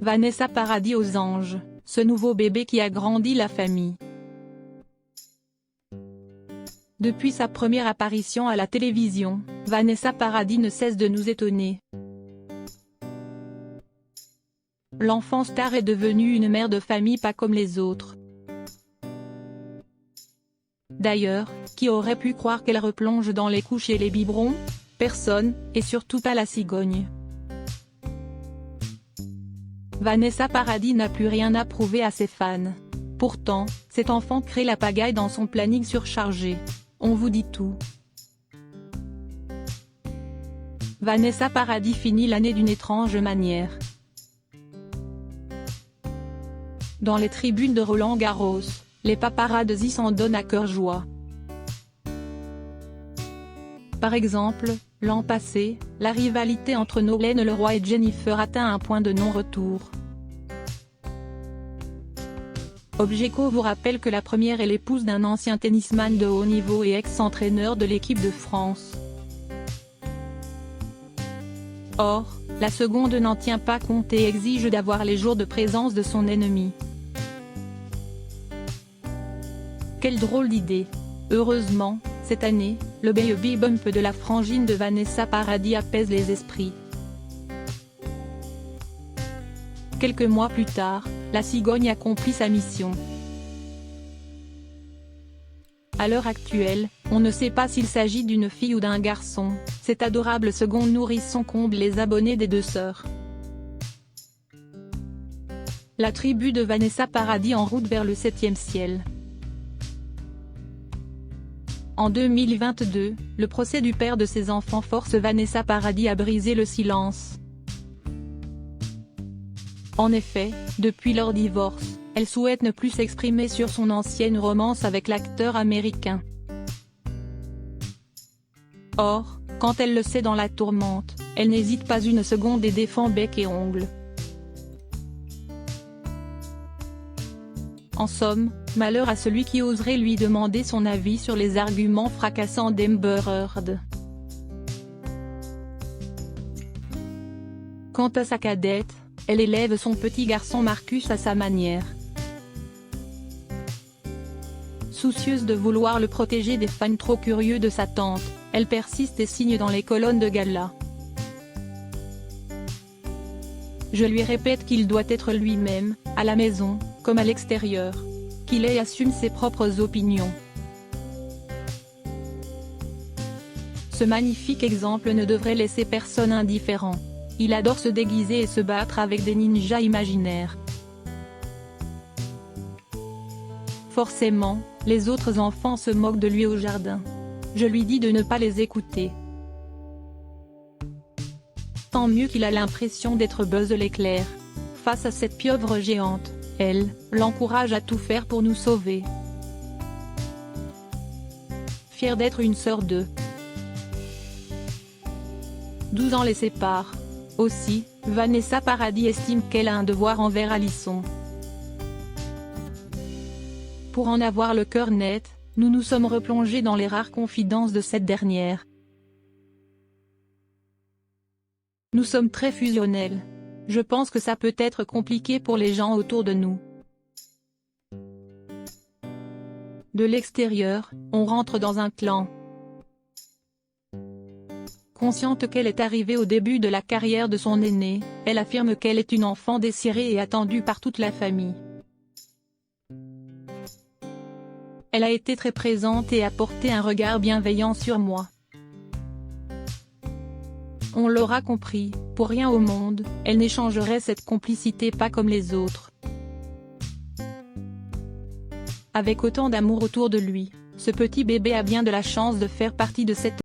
Vanessa Paradis aux anges, ce nouveau bébé qui a grandi la famille. Depuis sa première apparition à la télévision, Vanessa Paradis ne cesse de nous étonner. L'enfant star est devenue une mère de famille pas comme les autres. D'ailleurs, qui aurait pu croire qu'elle replonge dans les couches et les biberons? Personne, et surtout pas la cigogne. Vanessa Paradis n'a plus rien à prouver à ses fans. Pourtant, cet enfant crée la pagaille dans son planning surchargé. On vous dit tout. Vanessa Paradis finit l'année d'une étrange manière. Dans les tribunes de Roland-Garros, les paparazzis s'en donnent à cœur joie. Par exemple, l'an passé, la rivalité entre Nolwenn Leroy et Jennifer atteint un point de non-retour. Objeco vous rappelle que la première est l'épouse d'un ancien tennisman de haut niveau et ex-entraîneur de l'équipe de France. Or, la seconde n'en tient pas compte et exige d'avoir les jours de présence de son ennemi. Quelle drôle d'idée! Heureusement, cette année, le baby bump de la frangine de Vanessa Paradis apaise les esprits. Quelques mois plus tard, la cigogne accomplit sa mission. À l'heure actuelle, on ne sait pas s'il s'agit d'une fille ou d'un garçon, cet adorable second nourrisson comble les abonnés des deux sœurs. La tribu de Vanessa Paradis en route vers le 7e ciel. En 2022, le procès du père de ses enfants force Vanessa Paradis à briser le silence. En effet, depuis leur divorce, elle souhaite ne plus s'exprimer sur son ancienne romance avec l'acteur américain. Or, quand elle le sait dans la tourmente, elle n'hésite pas une seconde et défend bec et ongles. En somme, malheur à celui qui oserait lui demander son avis sur les arguments fracassants d'Amber Heard. Quant à sa cadette, elle élève son petit garçon Marcus à sa manière. Soucieuse de vouloir le protéger des fans trop curieux de sa tante, elle persiste et signe dans les colonnes de gala. Je lui répète qu'il doit être lui-même, à la maison, comme à l'extérieur. Qu'il assume ses propres opinions. Ce magnifique exemple ne devrait laisser personne indifférent. Il adore se déguiser et se battre avec des ninjas imaginaires. Forcément, les autres enfants se moquent de lui au jardin. Je lui dis de ne pas les écouter. Tant mieux qu'il a l'impression d'être Buzz l'éclair. Face à cette pieuvre géante, elle l'encourage à tout faire pour nous sauver. Fière d'être une sœur de 12 ans les sépare. Aussi, Vanessa Paradis estime qu'elle a un devoir envers Alisson. Pour en avoir le cœur net, nous nous sommes replongés dans les rares confidences de cette dernière. Nous sommes très fusionnels. Je pense que ça peut être compliqué pour les gens autour de nous. De l'extérieur, on rentre dans un clan. Consciente qu'elle est arrivée au début de la carrière de son aîné, elle affirme qu'elle est une enfant désirée et attendue par toute la famille. Elle a été très présente et a porté un regard bienveillant sur moi. On l'aura compris, pour rien au monde, elle n'échangerait cette complicité pas comme les autres. Avec autant d'amour autour de lui, ce petit bébé a bien de la chance de faire partie de cette